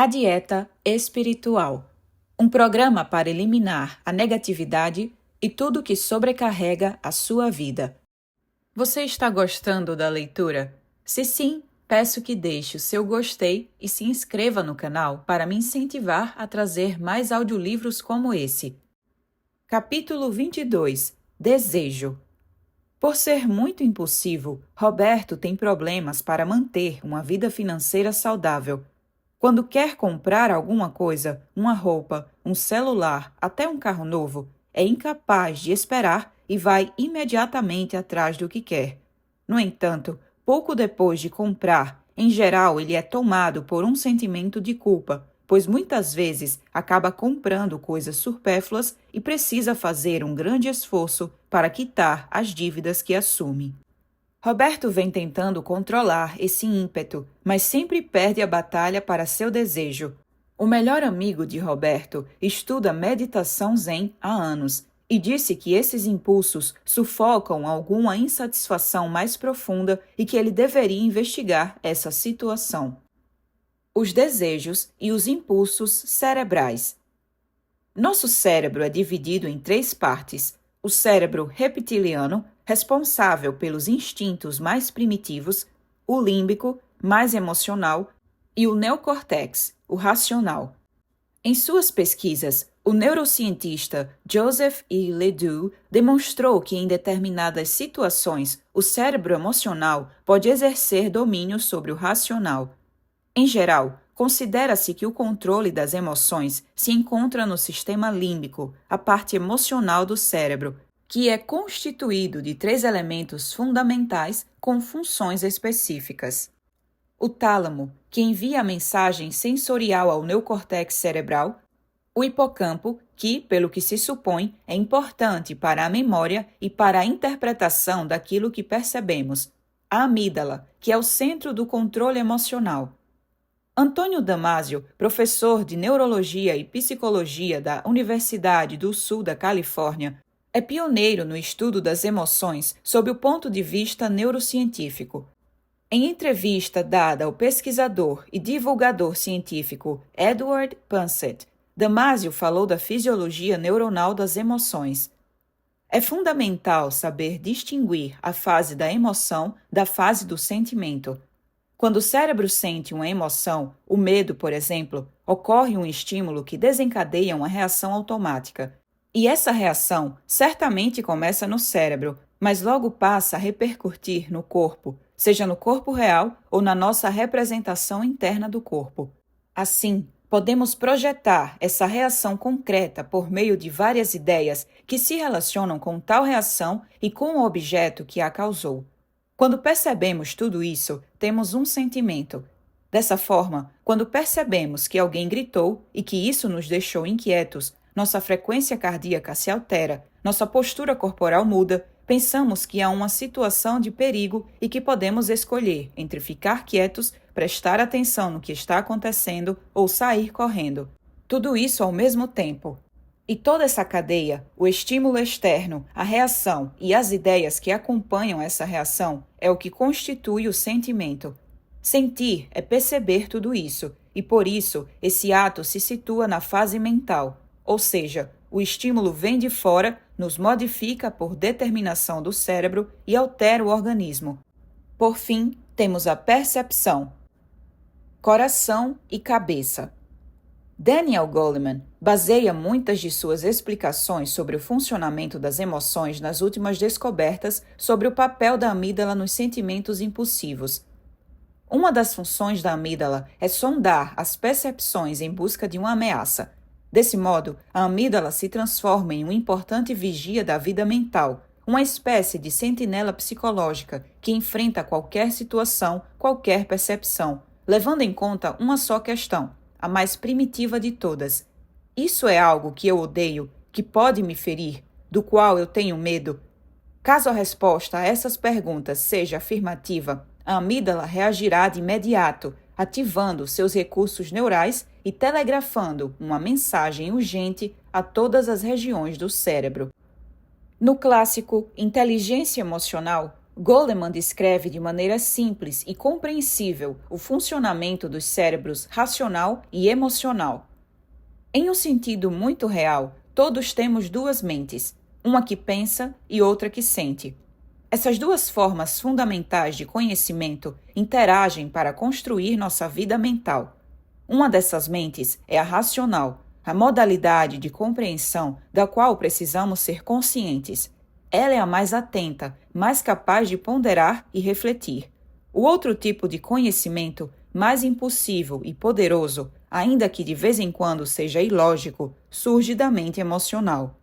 A Dieta Espiritual, um programa para eliminar a negatividade e tudo que sobrecarrega a sua vida. Você está gostando da leitura? Se sim, peço que deixe o seu gostei e se inscreva no canal para me incentivar a trazer mais audiolivros como esse. Capítulo 22 – Desejo. Por ser muito impulsivo, Roberto tem problemas para manter uma vida financeira saudável. Quando quer comprar alguma coisa, uma roupa, um celular, até um carro novo, é incapaz de esperar e vai imediatamente atrás do que quer. No entanto, pouco depois de comprar, em geral ele é tomado por um sentimento de culpa, pois muitas vezes acaba comprando coisas supérfluas e precisa fazer um grande esforço para quitar as dívidas que assume. Roberto vem tentando controlar esse ímpeto, mas sempre perde a batalha para seu desejo. O melhor amigo de Roberto estuda meditação zen há anos e disse que esses impulsos sufocam alguma insatisfação mais profunda e que ele deveria investigar essa situação. Os desejos e os impulsos cerebrais. Nosso cérebro é dividido em 3 partes: o cérebro reptiliano, responsável pelos instintos mais primitivos, o límbico, mais emocional, e o neocórtex, o racional. Em suas pesquisas, o neurocientista Joseph E. Ledoux demonstrou que em determinadas situações o cérebro emocional pode exercer domínio sobre o racional. Em geral, considera-se que o controle das emoções se encontra no sistema límbico, a parte emocional do cérebro, que é constituído de 3 elementos fundamentais com funções específicas. O tálamo, que envia a mensagem sensorial ao neocórtex cerebral, o hipocampo, que, pelo que se supõe, é importante para a memória e para a interpretação daquilo que percebemos, a amígdala, que é o centro do controle emocional. Antônio Damasio, professor de Neurologia e Psicologia da Universidade do Sul da Califórnia, é pioneiro no estudo das emoções sob o ponto de vista neurocientífico. Em entrevista dada ao pesquisador e divulgador científico Edward Pansett, Damasio falou da fisiologia neuronal das emoções. É fundamental saber distinguir a fase da emoção da fase do sentimento. Quando o cérebro sente uma emoção, o medo, por exemplo, ocorre um estímulo que desencadeia uma reação automática. E essa reação certamente começa no cérebro, mas logo passa a repercutir no corpo, seja no corpo real ou na nossa representação interna do corpo. Assim, podemos projetar essa reação concreta por meio de várias ideias que se relacionam com tal reação e com o objeto que a causou. Quando percebemos tudo isso, temos um sentimento. Dessa forma, quando percebemos que alguém gritou e que isso nos deixou inquietos, nossa frequência cardíaca se altera, nossa postura corporal muda, pensamos que há uma situação de perigo e que podemos escolher entre ficar quietos, prestar atenção no que está acontecendo ou sair correndo. Tudo isso ao mesmo tempo. E toda essa cadeia, o estímulo externo, a reação e as ideias que acompanham essa reação é o que constitui o sentimento. Sentir é perceber tudo isso, e por isso esse ato se situa na fase mental, ou seja, o estímulo vem de fora, nos modifica por determinação do cérebro e altera o organismo. Por fim, temos a percepção. Coração e cabeça. Daniel Goleman baseia muitas de suas explicações sobre o funcionamento das emoções nas últimas descobertas sobre o papel da amígdala nos sentimentos impulsivos. Uma das funções da amígdala é sondar as percepções em busca de uma ameaça. Desse modo, a amígdala se transforma em um importante vigia da vida mental, uma espécie de sentinela psicológica que enfrenta qualquer situação, qualquer percepção, levando em conta uma só questão, a mais primitiva de todas. Isso é algo que eu odeio, que pode me ferir, do qual eu tenho medo? Caso a resposta a essas perguntas seja afirmativa, a amígdala reagirá de imediato, ativando seus recursos neurais e telegrafando uma mensagem urgente a todas as regiões do cérebro. No clássico Inteligência Emocional, Goleman descreve de maneira simples e compreensível o funcionamento dos cérebros racional e emocional. Em um sentido muito real, todos temos duas mentes, uma que pensa e outra que sente. Essas duas formas fundamentais de conhecimento interagem para construir nossa vida mental. Uma dessas mentes é a racional, a modalidade de compreensão da qual precisamos ser conscientes. Ela é a mais atenta, mais capaz de ponderar e refletir. O outro tipo de conhecimento, mais impulsivo e poderoso, ainda que de vez em quando seja ilógico, surge da mente emocional.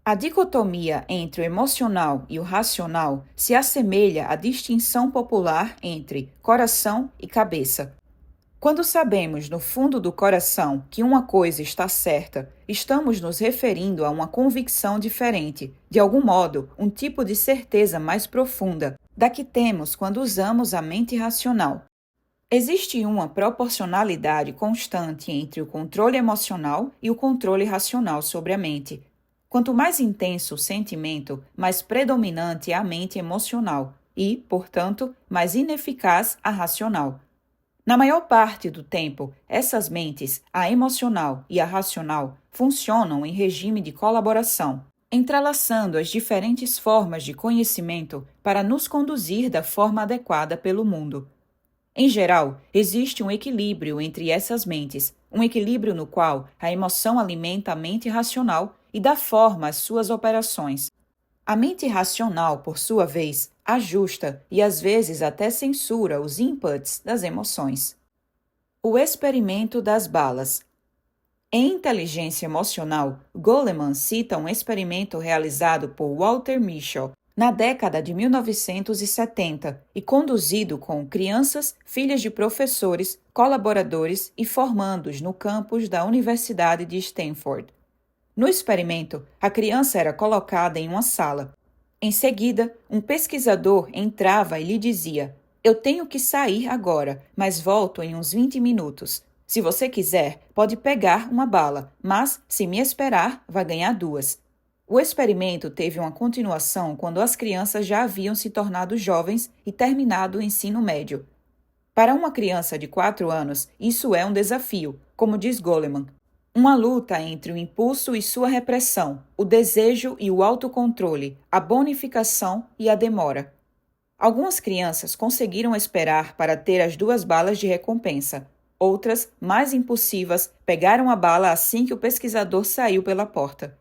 A dicotomia entre o emocional e o racional se assemelha à distinção popular entre coração e cabeça. Quando sabemos no fundo do coração que uma coisa está certa, estamos nos referindo a uma convicção diferente, de algum modo, um tipo de certeza mais profunda da que temos quando usamos a mente racional. Existe uma proporcionalidade constante entre o controle emocional e o controle racional sobre a mente. Quanto mais intenso o sentimento, mais predominante é a mente emocional e, portanto, mais ineficaz a racional. Na maior parte do tempo, essas mentes, a emocional e a racional, funcionam em regime de colaboração, entrelaçando as diferentes formas de conhecimento para nos conduzir da forma adequada pelo mundo. Em geral, existe um equilíbrio entre essas mentes, um equilíbrio no qual a emoção alimenta a mente racional e dá forma às suas operações. A mente racional, por sua vez, ajusta e às vezes até censura os inputs das emoções. O experimento das balas. Em Inteligência Emocional, Goleman cita um experimento realizado por Walter Mischel na década de 1970 e conduzido com crianças, filhas de professores, colaboradores e formandos no campus da Universidade de Stanford. No experimento, a criança era colocada em uma sala. Em seguida, um pesquisador entrava e lhe dizia: "Eu tenho que sair agora, mas volto em uns 20 minutos. Se você quiser, pode pegar uma bala, mas, se me esperar, vai ganhar 2. O experimento teve uma continuação quando as crianças já haviam se tornado jovens e terminado o ensino médio. Para uma criança de 4 anos, isso é um desafio, como diz Goleman. Uma luta entre o impulso e sua repressão, o desejo e o autocontrole, a bonificação e a demora. Algumas crianças conseguiram esperar para ter as 2 balas de recompensa. Outras, mais impulsivas, pegaram a bala assim que o pesquisador saiu pela porta.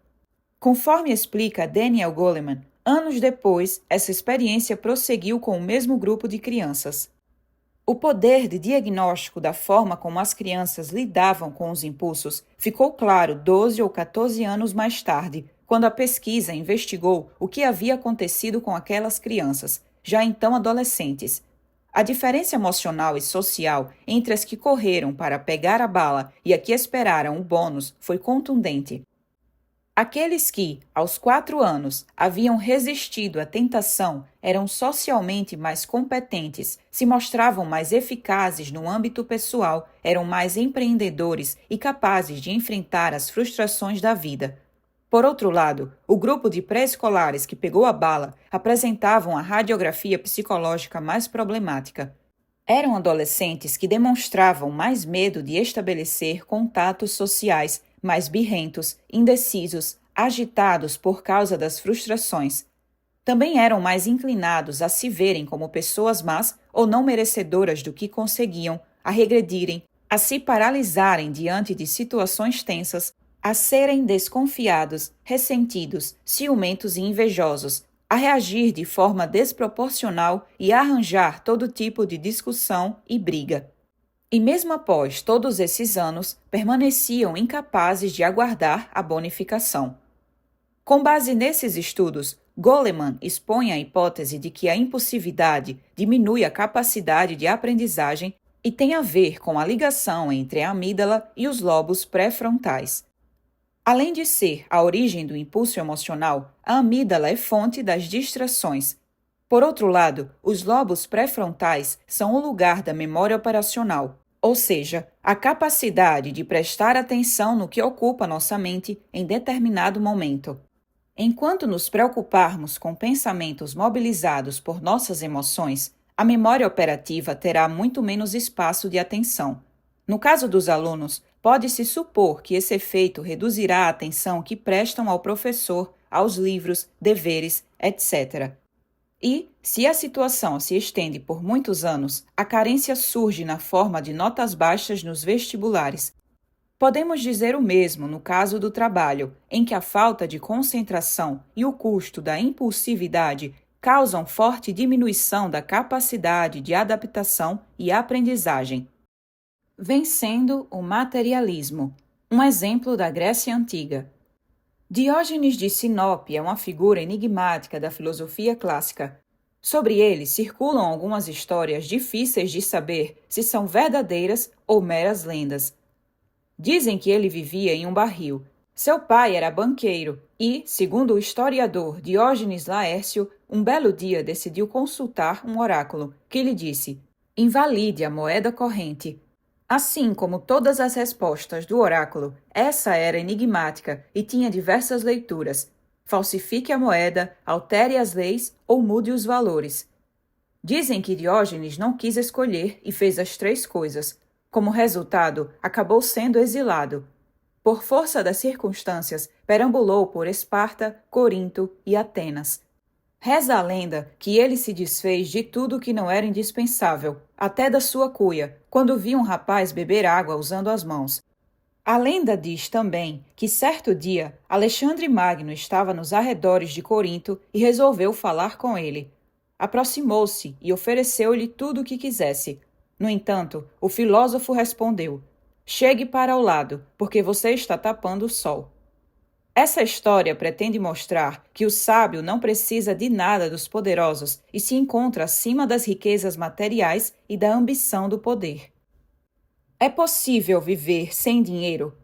Conforme explica Daniel Goleman, anos depois, essa experiência prosseguiu com o mesmo grupo de crianças. O poder de diagnóstico da forma como as crianças lidavam com os impulsos ficou claro 12 ou 14 anos mais tarde, quando a pesquisa investigou o que havia acontecido com aquelas crianças, já então adolescentes. A diferença emocional e social entre as que correram para pegar a bala e a que esperaram o bônus foi contundente. Aqueles que, aos 4 anos, haviam resistido à tentação eram socialmente mais competentes, se mostravam mais eficazes no âmbito pessoal, eram mais empreendedores e capazes de enfrentar as frustrações da vida. Por outro lado, o grupo de pré-escolares que pegou a bala apresentavam a radiografia psicológica mais problemática. Eram adolescentes que demonstravam mais medo de estabelecer contatos sociais, mais birrentos, indecisos, agitados por causa das frustrações. Também eram mais inclinados a se verem como pessoas más ou não merecedoras do que conseguiam, a regredirem, a se paralisarem diante de situações tensas, a serem desconfiados, ressentidos, ciumentos e invejosos, a reagir de forma desproporcional e a arranjar todo tipo de discussão e briga. E mesmo após todos esses anos, permaneciam incapazes de aguardar a bonificação. Com base nesses estudos, Goleman expõe a hipótese de que a impulsividade diminui a capacidade de aprendizagem e tem a ver com a ligação entre a amígdala e os lobos pré-frontais. Além de ser a origem do impulso emocional, a amígdala é fonte das distrações. Por outro lado, os lobos pré-frontais são o lugar da memória operacional, ou seja, a capacidade de prestar atenção no que ocupa nossa mente em determinado momento. Enquanto nos preocuparmos com pensamentos mobilizados por nossas emoções, a memória operativa terá muito menos espaço de atenção. No caso dos alunos, pode-se supor que esse efeito reduzirá a atenção que prestam ao professor, aos livros, deveres, etc. E, se a situação se estende por muitos anos, a carência surge na forma de notas baixas nos vestibulares. Podemos dizer o mesmo no caso do trabalho, em que a falta de concentração e o custo da impulsividade causam forte diminuição da capacidade de adaptação e aprendizagem. Vencendo o materialismo. Um exemplo da Grécia Antiga. Diógenes de Sinop é uma figura enigmática da filosofia clássica. Sobre ele circulam algumas histórias difíceis de saber se são verdadeiras ou meras lendas. Dizem que ele vivia em um barril. Seu pai era banqueiro e, segundo o historiador Diógenes Laércio, um belo dia decidiu consultar um oráculo, que lhe disse: invalide a moeda corrente. Assim como todas as respostas do oráculo, essa era enigmática e tinha diversas leituras. Falsifique a moeda, altere as leis ou mude os valores. Dizem que Diógenes não quis escolher e fez as três coisas. Como resultado, acabou sendo exilado. Por força das circunstâncias, perambulou por Esparta, Corinto e Atenas. Reza a lenda que ele se desfez de tudo que não era indispensável, até da sua cuia, quando viu um rapaz beber água usando as mãos. A lenda diz também que certo dia Alexandre Magno estava nos arredores de Corinto e resolveu falar com ele. Aproximou-se e ofereceu-lhe tudo o que quisesse. No entanto, o filósofo respondeu: chegue para o lado, porque você está tapando o sol. Essa história pretende mostrar que o sábio não precisa de nada dos poderosos e se encontra acima das riquezas materiais e da ambição do poder. É possível viver sem dinheiro?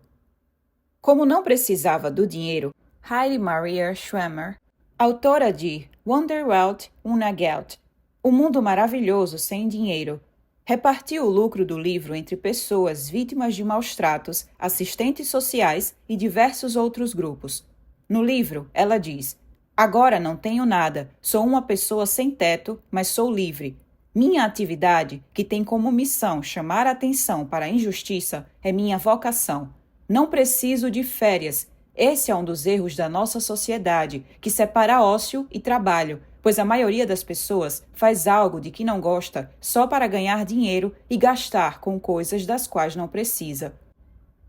Como não precisava do dinheiro, Heidi Maria Schwemmer, autora de Wonderwelt ohne Geld, O Mundo Maravilhoso Sem Dinheiro, repartiu o lucro do livro entre pessoas vítimas de maus tratos, assistentes sociais e diversos outros grupos. No livro, ela diz: agora não tenho nada, sou uma pessoa sem teto, mas sou livre. Minha atividade, que tem como missão chamar a atenção para a injustiça, é minha vocação. Não preciso de férias. Esse é um dos erros da nossa sociedade, que separa ócio e trabalho, pois a maioria das pessoas faz algo de que não gosta só para ganhar dinheiro e gastar com coisas das quais não precisa.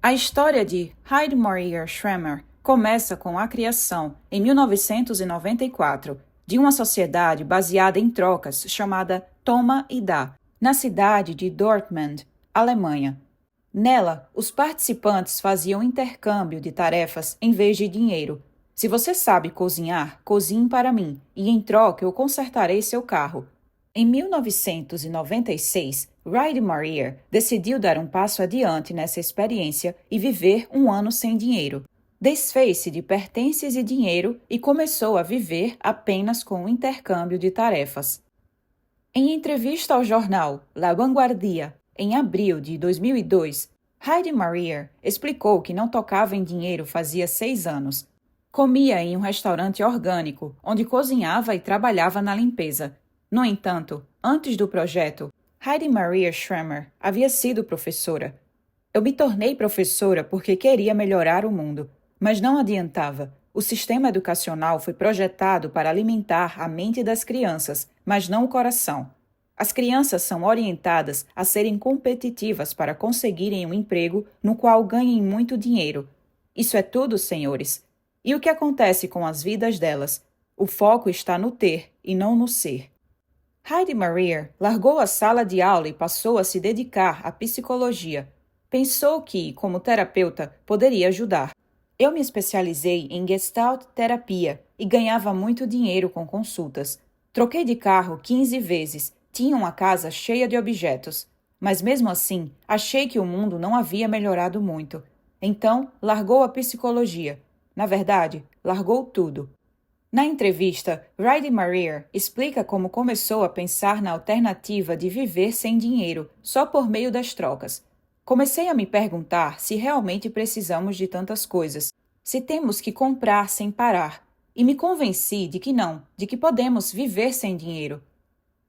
A história de Heidi Maria Schwemmer começa com a criação, em 1994, de uma sociedade baseada em trocas chamada Toma e Dá, na cidade de Dortmund, Alemanha. Nela, os participantes faziam intercâmbio de tarefas em vez de dinheiro. Se você sabe cozinhar, cozinhe para mim, e em troca eu consertarei seu carro. Em 1996, Heidi Maria decidiu dar um passo adiante nessa experiência e viver um ano sem dinheiro. Desfez-se de pertences e dinheiro e começou a viver apenas com o intercâmbio de tarefas. Em entrevista ao jornal La Vanguardia, em abril de 2002, Heidi Maria explicou que não tocava em dinheiro fazia 6 anos. Comia em um restaurante orgânico, onde cozinhava e trabalhava na limpeza. No entanto, antes do projeto, Heidi Maria Schwemmer havia sido professora. Eu me tornei professora porque queria melhorar o mundo, mas não adiantava. O sistema educacional foi projetado para alimentar a mente das crianças, mas não o coração. As crianças são orientadas a serem competitivas para conseguirem um emprego no qual ganhem muito dinheiro. Isso é tudo, senhores. E o que acontece com as vidas delas? O foco está no ter e não no ser. Heidi Maria largou a sala de aula e passou a se dedicar à psicologia. Pensou que, como terapeuta, poderia ajudar. Eu me especializei em Gestalt terapia e ganhava muito dinheiro com consultas. Troquei de carro 15 vezes, tinha uma casa cheia de objetos. Mas mesmo assim, achei que o mundo não havia melhorado muito. Então, largou a psicologia. Na verdade, largou tudo. Na entrevista, Heidi Maria explica como começou a pensar na alternativa de viver sem dinheiro, só por meio das trocas. Comecei a me perguntar se realmente precisamos de tantas coisas, se temos que comprar sem parar. E me convenci de que não, de que podemos viver sem dinheiro.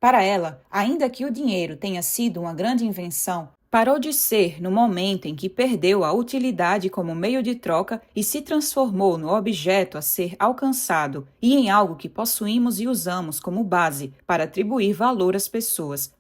Para ela, ainda que o dinheiro tenha sido uma grande invenção, parou de ser no momento em que perdeu a utilidade como meio de troca e se transformou no objeto a ser alcançado e em algo que possuímos e usamos como base para atribuir valor às pessoas.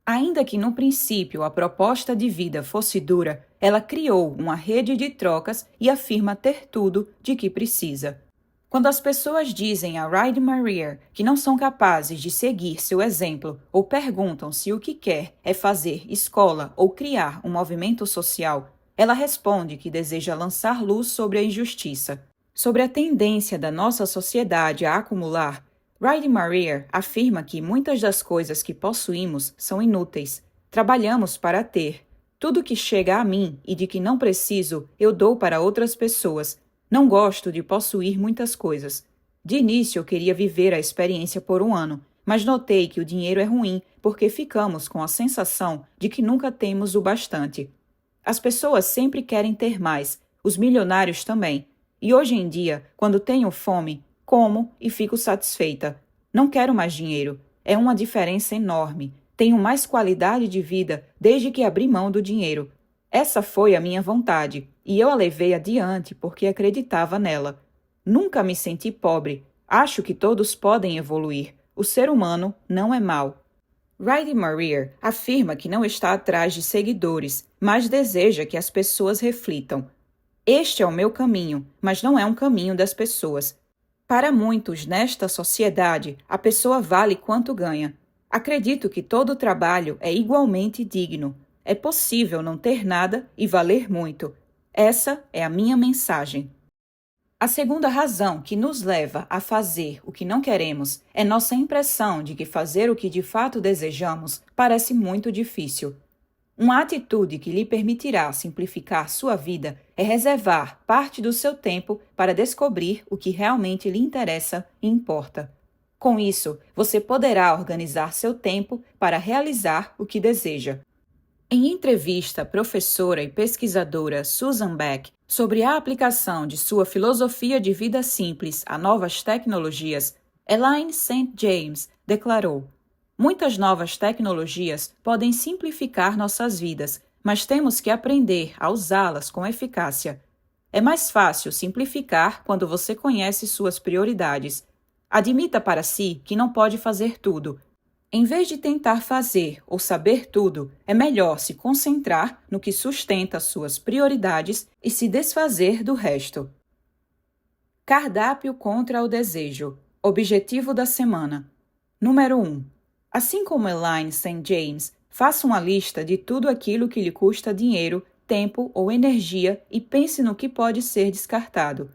Ainda que no princípio a proposta de vida fosse dura, ela criou uma rede de trocas e afirma ter tudo de que precisa. Quando as pessoas dizem a Ride Maria que não são capazes de seguir seu exemplo ou perguntam se o que quer é fazer escola ou criar um movimento social, ela responde que deseja lançar luz sobre a injustiça. Sobre a tendência da nossa sociedade a acumular, Ride Maria afirma que muitas das coisas que possuímos são inúteis. Trabalhamos para ter. Tudo que chega a mim e de que não preciso, eu dou para outras pessoas. Não gosto de possuir muitas coisas. De início, eu queria viver a experiência por um ano, mas notei que o dinheiro é ruim porque ficamos com a sensação de que nunca temos o bastante. As pessoas sempre querem ter mais, os milionários também. E hoje em dia, quando tenho fome, como e fico satisfeita. Não quero mais dinheiro. É uma diferença enorme. Tenho mais qualidade de vida desde que abri mão do dinheiro. Essa foi a minha vontade, e eu a levei adiante porque acreditava nela. Nunca me senti pobre. Acho que todos podem evoluir. O ser humano não é mau. Ride Maria afirma que não está atrás de seguidores, mas deseja que as pessoas reflitam. Este é o meu caminho, mas não é um caminho das pessoas. Para muitos nesta sociedade, a pessoa vale quanto ganha. Acredito que todo trabalho é igualmente digno. É possível não ter nada e valer muito. Essa é a minha mensagem. A segunda razão que nos leva a fazer o que não queremos é nossa impressão de que fazer o que de fato desejamos parece muito difícil. Uma atitude que lhe permitirá simplificar sua vida é reservar parte do seu tempo para descobrir o que realmente lhe interessa e importa. Com isso, você poderá organizar seu tempo para realizar o que deseja. Em entrevista à professora e pesquisadora Susan Beck sobre a aplicação de sua filosofia de vida simples a novas tecnologias, Elaine St. James declarou: muitas novas tecnologias podem simplificar nossas vidas, mas temos que aprender a usá-las com eficácia. É mais fácil simplificar quando você conhece suas prioridades. Admita para si que não pode fazer tudo. Em vez de tentar fazer ou saber tudo, é melhor se concentrar no que sustenta suas prioridades e se desfazer do resto. Cardápio contra o desejo. Objetivo da semana. Número 1. Assim como Elaine St. James, faça uma lista de tudo aquilo que lhe custa dinheiro, tempo ou energia e pense no que pode ser descartado.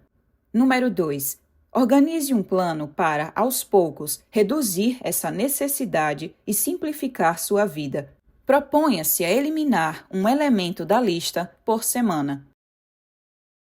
Número 2. Organize um plano para, aos poucos, reduzir essa necessidade e simplificar sua vida. Proponha-se a eliminar um elemento da lista por semana.